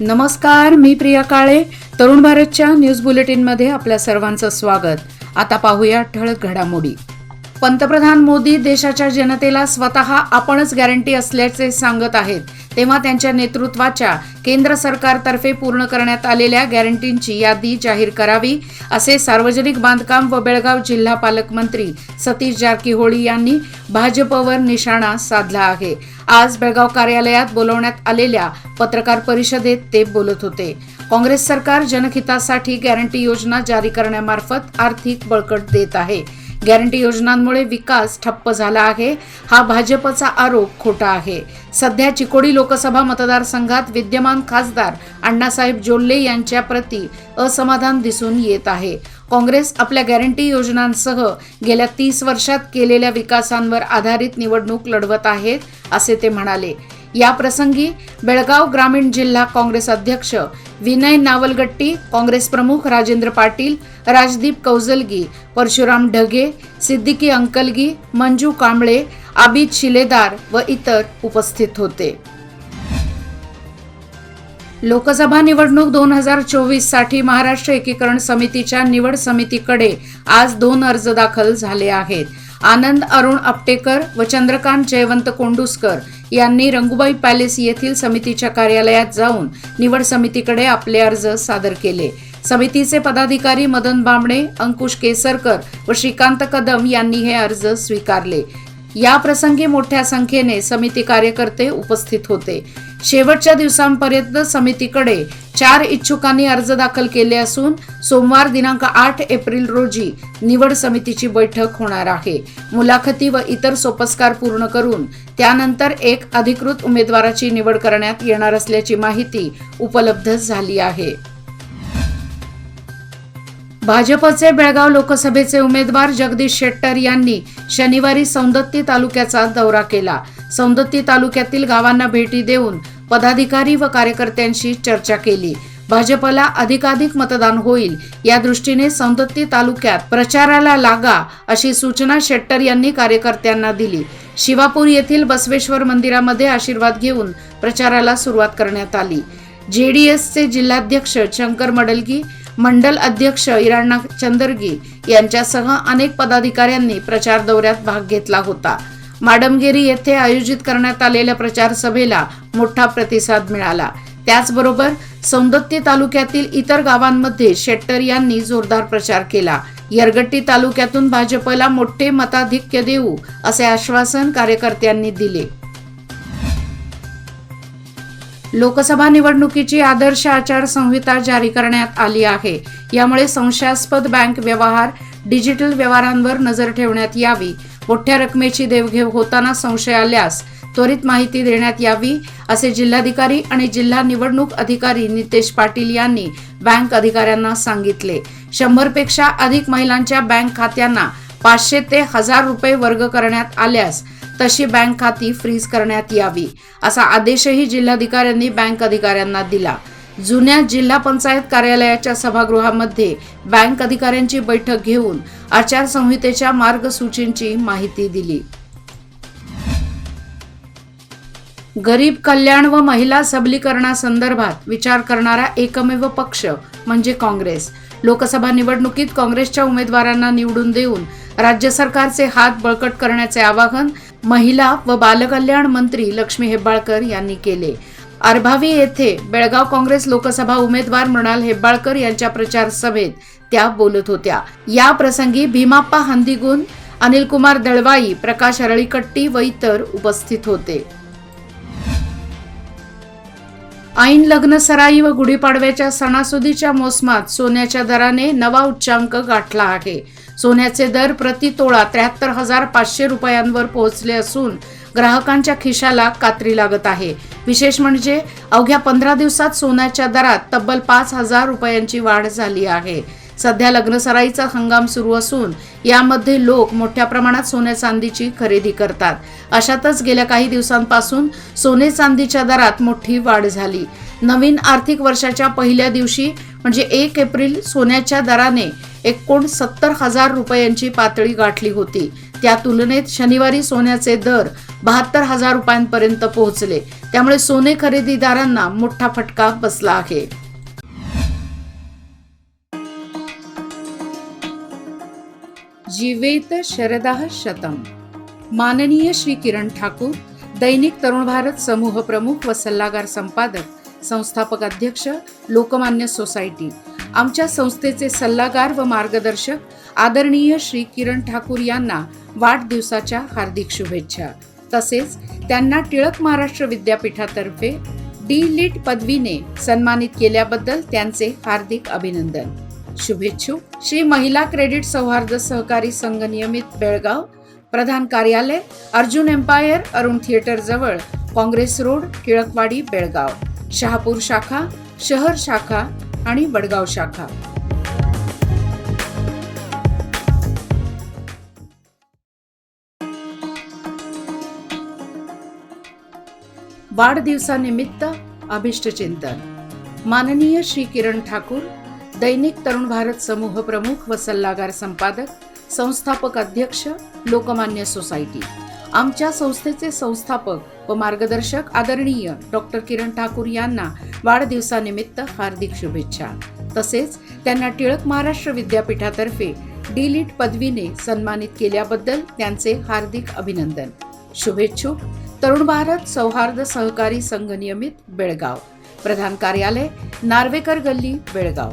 नमस्कार, मी प्रिया काळे. तरुण भारतच्या न्यूज बुलेटिनमध्ये आपल्या सर्वांचं स्वागत. आता पाहूया ठळक घडामोडी. पंतप्रधान मोदी देशाच्या जनतेला स्वतः आपणच गॅरंटी असल्याचे सांगत आहेत, तेव्हा त्यांच्या नेतृत्वाच्या केंद्र सरकारतर्फे पूर्ण करण्यात आलेल्या गॅरंटींची यादी जाहीर करावी, असे सार्वजनिक बांधकाम व बेळगाव जिल्हा पालकमंत्री सतीश जारकीहोळी यांनी भाजपवर निशाणा साधला आहे. आज बेळगाव कार्यालयात बोलवण्यात आलेल्या पत्रकार परिषदेत ते बोलत होते. काँग्रेस सरकार जनहितासाठी गॅरंटी योजना जारी करण्यामार्फत आर्थिक बळकट देत आहे. गॅरंटी योजनांमुळे विकास ठप्प झाला आहे, हा भाजपचा आरोप खोटा आहे. सध्या चिकोडी लोकसभा मतदारसंघात विद्यमान खासदार अण्णासाहेब जोल्ले यांच्या प्रति असमाधान दिसून येत आहे. काँग्रेस आपल्या गॅरंटी योजनांसह गेल्या 30 वर्षात केलेल्या विकासांवर आधारित निवडणूक लढवत आहेत, असे ते म्हणाले. या प्रसंगी बेळगाव ग्रामीण जिल्हा काँग्रेस अध्यक्ष विनय नावलगट्टी, काँग्रेस प्रमुख राजेंद्र पाटील, राजदीप कौजलगी, परशुराम ढगे, सिद्दीकी अंकलगी, मंजू कांबळे, आबिद शिलेदार व इतर उपस्थित होते. लोकसभा निवडणूक 2024 साठी महाराष्ट्र एकीकरण समितीच्या निवड समितीकडे आज 2 अर्ज दाखल झाले आहेत. आनंद अरुण आपटेकर व चंद्रकांत जयवंत कोंडुस्कर यांनी रंगूबाई पॅलेस येथील समितीच्या कार्यालयात जाऊन निवड समितीकडे आपले अर्ज सादर केले. समितीचे पदाधिकारी मदन बांबणे, अंकुश केसरकर व श्रीकांत कदम यांनी हे अर्ज स्वीकारले. या प्रसंगी मोठ्या संख्येने समिती कार्यकर्ते उपस्थित होते. शेवटच्या दिवसांपर्यंत समितीकडे 4 इच्छुकांनी अर्ज दाखल केले असून सोमवार दिनांक 8 एप्रिल रोजी निवड समितीची बैठक होणार आहे. मुलाखती व इतर सोपस्कार पूर्ण करून त्यानंतर एक अधिकृत उमेदवाराची निवड करण्यात येणार असल्याची माहिती उपलब्ध झाली आहे. भाजपचे बेळगाव लोकसभेचे उमेदवार जगदीश शेट्टर यांनी शनिवारी सौंदत्ती तालुक्याचा दौरा केला. सौंदत्ती तालुक्यातील गावांना भेटी देऊन पदाधिकारी व कार्यकर्त्यांशी चर्चा केली. भाजपला अधिकाधिक मतदान होईल या दृष्टीने सौंदत्ती तालुक्यात प्रचाराला लागा, अशी सूचना शेट्टर यांनी कार्यकर्त्यांना दिली. शिवापूर येथील बसवेश्वर मंदिरामध्ये आशीर्वाद घेऊन प्रचाराला सुरुवात करण्यात आली. जेडीएसचे जिल्हाध्यक्ष शंकर मडलगी, मंडल अध्यक्ष इराणा चंदरगी यांच्यासह अनेक पदाधिकाऱ्यांनी प्रचार दौऱ्यात भाग घेतला होता. माडमगेरी येथे आयोजित करण्यात आलेल्या प्रचार सभेला मोठा प्रतिसाद मिळाला. त्याचबरोबर सौंदत्ती तालुक्यातील इतर गावांमध्ये शेट्टर यांनी जोरदार प्रचार केला. यरगट्टी तालुक्यातून भाजपला मोठे मताधिक्य देऊ, असे आश्वासन कार्यकर्त्यांनी दिले. लोकसभा निवडणुकीची आदर्श आचारसंहिता जारी करण्यात आली आहे. यामुळे संशयास्पद बँक व्यवहार, डिजिटल व्यवहारांवर नजर ठेवण्यात यावी. मोठ्या रकमेची देवघेव होताना संशय आल्यास त्वरित माहिती देण्यात यावी, असे जिल्हाधिकारी आणि जिल्हा निवडणूक अधिकारी नितेश पाटील यांनी बँक अधिकाऱ्यांना सांगितले. 100 पेक्षा अधिक महिलांच्या बँक खात्यांना 500 ते 1000 रुपये वर्ग करण्यात आल्यास तशी बँक खाती फ्रीज करण्यात यावी, असा आदेशही जिल्हाधिकाऱ्यांनी बँक अधिकाऱ्यांना दिला. जुन्या जिल्हा पंचायत कार्यालयाच्या सभागृहामध्ये बँक अधिकाऱ्यांची बैठक घेऊन आचारसंहितेच्या मार्गसूचींची माहिती दिली. गरीब कल्याण व महिला सबलीकरणासंदर्भात विचार करणारा एकमेव पक्ष म्हणजे काँग्रेस. लोकसभा निवडणुकीत काँग्रेसच्या उमेदवारांना निवडून देऊन राज्य सरकारचे हात बळकट करण्याचे आवाहन महिला व बालकल्याण मंत्री लक्ष्मी हेब्बाळकर यांनी केले. अर्भावी येथे बेळगाव काँग्रेस लोकसभा उमेदवार मृणाल हेब्बाळकर यांच्या प्रचार सभेत त्या बोलत होत्या. या प्रसंगी भीमाप्पा हंदिगुन, अनिलकुमार दळवाई, प्रकाश अरळीकट्टी व इतर उपस्थित होते. ऐन लग्न सराई व गुढीपाडव्याच्या सणासुदीच्या मोसमात सोन्याच्या दराने नवा उच्चांक गाठला आहे. सोन्याचे दर प्रति तोळा 73,500 रुपयांवर पोहोचले असून ग्राहकांच्या खिशाला कात्री लागत आहे. विशेष म्हणजे अवघ्या 15 दिवसात सोन्याच्या दरात तब्बल 5,000 रुपयांची वाढ झाली आहे. सध्या लग्नसराईचा हंगाम सुरू असून यामध्ये लोक मोठ्या प्रमाणात सोने चांदीची खरेदी करतात. अशातच गेल्या काही दिवसांपासून सोने चांदीच्या दरात मोठी वाढ झाली. नवीन आर्थिक वर्षाच्या पहिल्या दिवशी म्हणजे 1 एप्रिल सोन्याच्या दराने 69,000 रुपयांची पातळी गाठली होती. त्या तुलनेत शनिवारी सोन्याचे दर 72,000 रुपयांपर्यंत पोहोचले. त्यामुळे सोने खरेदीदारांना मोठा फटका बसला आहे. जीवेत शरदः शतम. माननीय श्री किरण ठाकूर, दैनिक तरुण भारत समूह प्रमुख व सल्लागार संपादक, संस्थापक अध्यक्ष, लोकमान्य सोसायटी. आमच्या संस्थेचे सल्लागार व मार्गदर्शक आदरणीय श्री किरण ठाकूर यांना वाढदिवसाच्या हार्दिक शुभेच्छा. तसेच त्यांना टिळक महाराष्ट्र विद्यापीठातर्फे डी.लिट पदवीने सन्मानित केल्याबद्दल त्यांचे हार्दिक अभिनंदन. शुभेच्छुक श्री महिला क्रेडिट सौहार्द सहकारी संघ नियमित बेळगाव, प्रधान कार्यालय अर्जुन एम्पायर, अरुण थिएटर जवळ, काँग्रेस रोड, टिळकवाडी, बेळगाव. शहापूर शाखा, शहर शाखा आणि वडगाव शाखा. वाढदिवसानिमित्त अभिष्टचिंतन. माननीय श्री किरण ठाकूर, दैनिक तरुण भारत समूह प्रमुख व सल्लागार संपादक, संस्थापक अध्यक्ष, लोकमान्य सोसायटी. आमच्या संस्थेचे संस्थापक व मार्गदर्शक आदरणीय डॉक्टर किरण ठाकूर यांना वाढदिवसानिमित्त हार्दिक शुभेच्छा. तसेच त्यांना टिळक महाराष्ट्र विद्यापीठातर्फे डी.लिट पदवीने सन्मानित केल्याबद्दल त्यांचे हार्दिक अभिनंदन. शुभेच्छुक तरुण भारत सौहार्द सहकारी संघ नियमित बेळगाव, प्रधान कार्यालय नार्वेकर गल्ली, बेळगाव.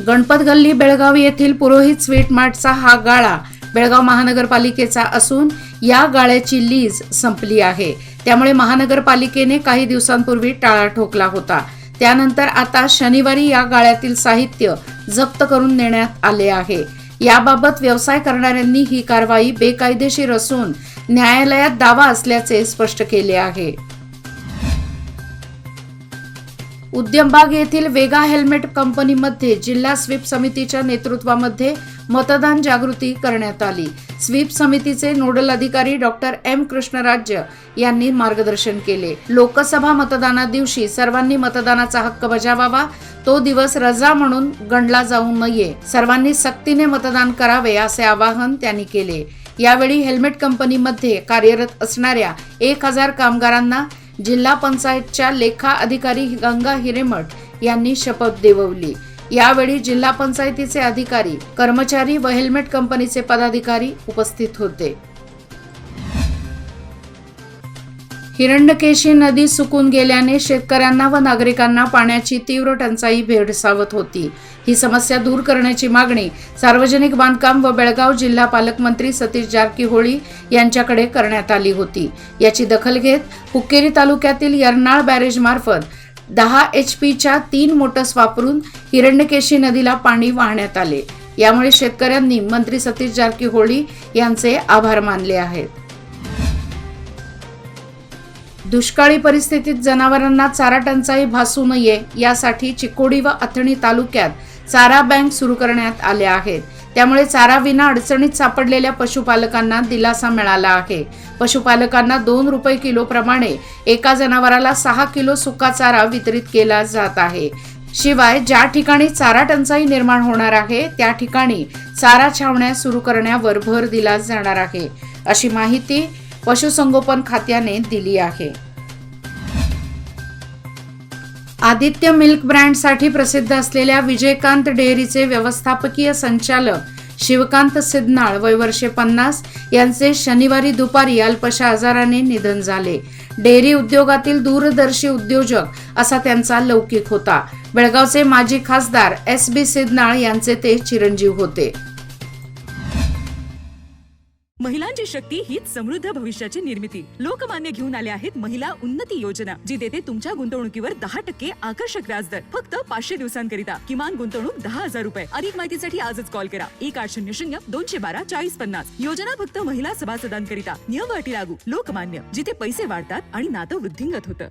गणपत गल्ली, बेळगाव येथील पुरोहित स्वीट मार्टचा हा गाळा बेळगाव महानगरपालिकेचा असून या गाळ्याची लीज संपली आहे. त्यामुळे महानगरपालिकेने काही दिवसांपूर्वी टाळा ठोकला होता. त्यानंतर आता शनिवारी या गाळ्यातील साहित्य जप्त करून नेण्यात आले आहे. याबाबत व्यवसाय करणाऱ्यांनी ही कारवाई बेकायदेशीर असून न्यायालयात दावा असल्याचे स्पष्ट केले आहे. उद्यमबाग येथील वेगा हेल्मेट कंपनीमध्ये जिल्हा स्वीप समितीच्या नेतृत्वामध्ये मतदान जागृती करण्यात आली. स्वीप समितीचे नोडल अधिकारी डॉक्टर एम कृष्णराज्य यांनी मार्गदर्शन केले. लोकसभा मतदाना दिवशी सर्वांनी मतदानाचा हक्क बजावावा, तो दिवस रजा म्हणून गणला जाऊ नये, सर्वांनी सक्तीने मतदान करावे असे आवाहन त्यांनी केले. यावेळी हेल्मेट कंपनीमध्ये कार्यरत असणाऱ्या 1,000 कामगारांना जिल्हा पंचायतच्या लेखा अधिकारी गंगा हिरेमठ यांनी शपथ देववली. यावेळी जिल्हा पंचायतीचे अधिकारी, कर्मचारी व हेल्मेट कंपनीचे पदाधिकारी उपस्थित होते. हिरण्यकेशी नदी सुकून गेल्याने शेतकऱ्यांना व नागरिकांना पाण्याची तीव्र टंचाई भेडसावत होती. ही समस्या दूर करण्याची मागणी सार्वजनिक बांधकाम व बेळगाव जिल्हा पालकमंत्री सतीश जारकीहोळी यांच्याकडे करण्यात आली होती. याची दखल घेत हुक्केरी तालुक्यातील यर्नाळ बॅरेज मार्फत 10 HP-च्या 3 मोटर्स वापरून हिरण्यकेशी नदीला पाणी वाहण्यात आले. यामुळे शेतकऱ्यांनी मंत्री सतीश जारकीहोळी यांचे आभार मानले आहेत. दुष्काळी परिस्थितीत जनावरांना चारा टंचाई भासू नये यासाठी चिकोडी व अथणी तालुक्यात चारा बँक सुरू करण्यात आल्या आहेत. त्यामुळे चारा विना अडचणीत सापडलेल्या पशुपालकांना दिलासा मिळाला आहे. पशुपालकांना 2 रुपये किलो प्रमाणे एका जनावराला 6 किलो सुका चारा वितरित केला जात आहे. शिवाय ज्या ठिकाणी चारा टंचाई निर्माण होणार आहे त्या ठिकाणी चारा छावण्या सुरू करण्यावर भर दिला जाणार आहे, अशी माहिती पशुसंगोपन खात्याने दिली आहे. आदित्य मिल्क ब्रँडसाठी प्रसिद्ध असलेल्या विजयकांत डेअरीचे व्यवस्थापकीय संचालक शिवकांत सिद्धनाळ वय वर्षे 50 यांचे शनिवारी दुपारी अल्पशा आजाराने निधन झाले. डेअरी उद्योगातील दूरदर्शी उद्योजक असा त्यांचा लौकिक होता. बेळगावचे माजी खासदार S.B. सिद्धनाळ यांचे ते चिरंजीव होते. महिलांची शक्ती हीच समृद्ध भविष्याची निर्मिती. लोकमान्य घेऊन आले आहेत महिला उन्नती योजना, जी देते तुमच्या गुंतवणुकीवर 10% आकर्षक व्याजदर फक्त 500 दिवसांकरिता. किमान गुंतवणूक 10,000 रुपये. अधिक माहितीसाठी आजच कॉल करा 1800-212-4050. योजना फक्त महिला सभासदांकरिता. नियम व अटी लागू. लोकमान्य, जिथे पैसे वाढतात आणि नातं वृद्धिंगत होतं.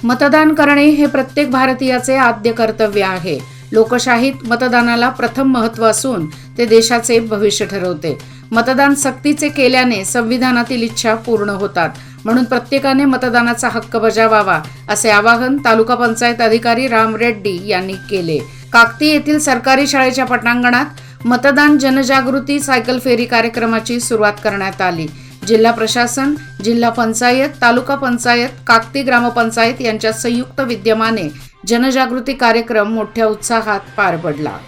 मतदान करणे हे प्रत्येक भारतीयाचे आद्य कर्तव्य आहे. लोकशाहीत मतदानाला प्रथम महत्त्व असून ते देशाचे भविष्य ठरवते. मतदान सक्तीचे केल्याने संविधानातील इच्छा पूर्ण होतात. म्हणून प्रत्येकाने मतदानाचा हक्क बजावावा असे आवाहन तालुका पंचायत अधिकारी राम रेड्डी यांनी केले. काकती येथील सरकारी शाळेच्या पटांगणात मतदान जनजागृती सायकल फेरी कार्यक्रमाची सुरुवात करण्यात आली. जिल्हा प्रशासन, जिल्हा पंचायत, तालुका पंचायत, काकती ग्रामपंचायत यांच्या संयुक्त विद्यमाने जनजागृती कार्यक्रम मोठ्या उत्साहात पार पडला.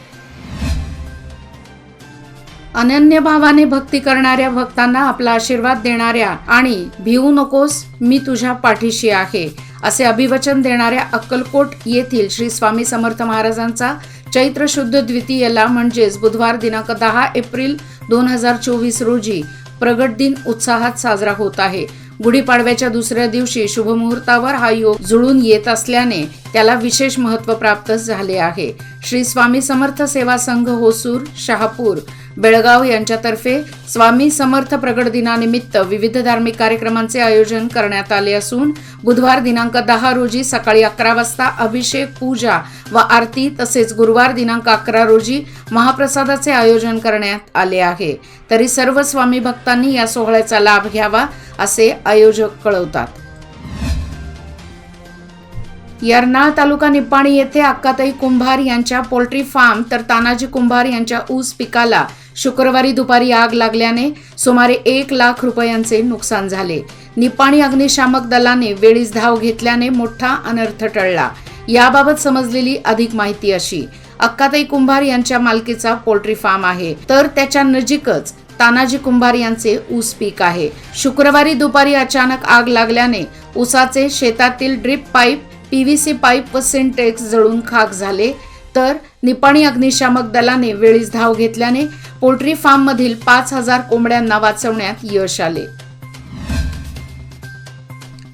अनन्य भावाने भक्ती करणाऱ्या भक्तांना आपला आशीर्वाद देणाऱ्या आणि भिवू नकोस मी तुझ्या पाठीशी आहे असे अभिवचन देणाऱ्या अक्कलकोट येथील श्री स्वामी समर्थ महाराजांचा चैत्र शुद्ध द्वितीयेला म्हणजेच बुधवार दिनांक 10 एप्रिल 2024 रोजी प्रगट दिन उत्साहात साजरा होत आहे. गुढीपाडव्याच्या दुसऱ्या दिवशी शुभमुहूर्तावर हा योग जुळून येत असल्याने त्याला विशेष महत्त्व प्राप्त झाले आहे. श्री स्वामी समर्थ सेवा संघ होसूर, शहापूर, बेळगाव यांच्यातर्फे स्वामी समर्थ प्रगट दिनानिमित्त विविध धार्मिक कार्यक्रमांचे आयोजन करण्यात आले असून बुधवार दिनांक 10 रोजी सकाळी 11 वाजता अभिषेक, पूजा व आरती तसेच गुरुवार दिनांक 11 रोजी महाप्रसादाचे आयोजन करण्यात आले आहे. तरी सर्व स्वामी भक्तांनी या सोहळ्याचा लाभ घ्यावा असे आयोजक कळवतात. यर्नाळ तालुका निप्पाणी येथे अक्काताई कुंभार यांच्या पोल्ट्री फार्म तर तानाजी कुंभार यांच्या ऊस पिकाला शुक्रवारी दुपारी आग लागल्याने सुमारे 1 लाख रुपयांचे नुकसान झाले. निप्पाणी अग्निशामक दलाने वेळीच धाव घेतल्याने मोठा अनर्थ टळला. याबाबत समजलेली अधिक माहिती अशी: अक्काताई कुंभार यांच्या मालकीचा पोल्ट्री फार्म आहे, तर त्याच्या नजीकच तानाजी कुंभार यांचे ऊस पीक आहे. शुक्रवारी दुपारी अचानक आग लागल्याने ऊसाचे शेतातील ड्रीप पाईप, PVC पाईप व सिंटेक्स जळून खाक झाले. तर निप्पाणी अग्निशामक दलाने वेळीच धाव घेतल्याने पोल्ट्री फार्म मधील 5,000 कोंबड्यांना वाचवण्यात यश आले.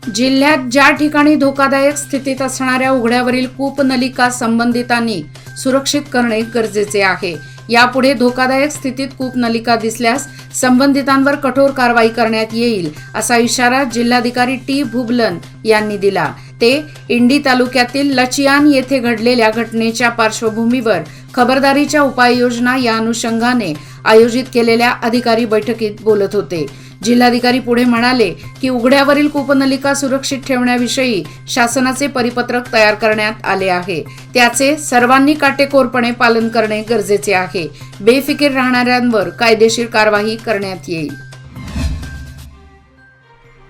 जिल्ह्यात ज्या ठिकाणी धोकादायक स्थितीत असणाऱ्या उघड्यावरील कूपनलिका संबंधितांनी सुरक्षित करणे गरजेचे आहे. यापुढे धोकादायक स्थितीत कूपनलिका दिसल्यास संबंधितांवर कठोर कारवाई करण्यात येईल असा इशारा जिल्हाधिकारी टी भुबलन यांनी दिला. ते इंडी तालुक्यातील लचियान येथे घडलेल्या घटनेच्या पार्श्वभूमीवर खबरदारीच्या उपाययोजना या अनुषंगाने आयोजित केलेल्या अधिकारी बैठकीत बोलत होते. जिल्हाधिकारी पुढे म्हणाले की उघड्यावरील कूपनलिका सुरक्षित ठेवण्याविषयी शासनाचे परिपत्रक तयार करण्यात आले आहे. त्याचे सर्वांनी काटेकोरपणे पालन करणे गरजेचे आहे. बेफिकीर राहणाऱ्यांवर कायदेशीर कारवाई करण्यात येईल.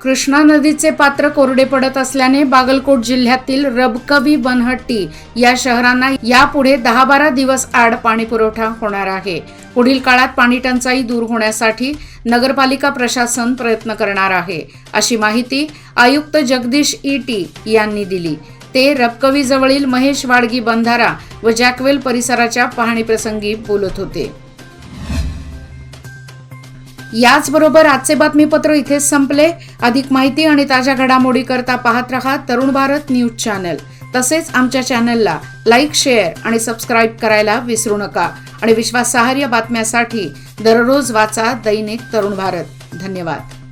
कृष्णा नदीचे पात्र कोरडे पडत असल्याने बागलकोट जिल्ह्यातील रबकवी, बनहट्टी या शहरांना यापुढे 10-12 दिवस आड पाणी पुरवठा होणार आहे. पुढील काळात पाणी टंचाई दूर होण्यासाठी नगरपालिका प्रशासन प्रयत्न करणार आहे अशी माहिती आयुक्त जगदीश ईटी यांनी दिली. ते रबकवी जवळील महेश वाडगी बंधारा व जॅकवेल परिसराच्या पाहणीप्रसंगी बोलत होते. याचबरोबर आजचे बातमीपत्र इथेच संपले. अधिक माहिती आणि ताज्या घडामोडी करता पाहत रहा तरुण भारत न्यूज चॅनल. तसेच आमच्या चॅनलला लाईक, शेअर आणि सबस्क्राईब करायला विसरू नका. आणि विश्वासार्ह बातम्यांसाठी दररोज वाचा दैनिक तरुण भारत. धन्यवाद.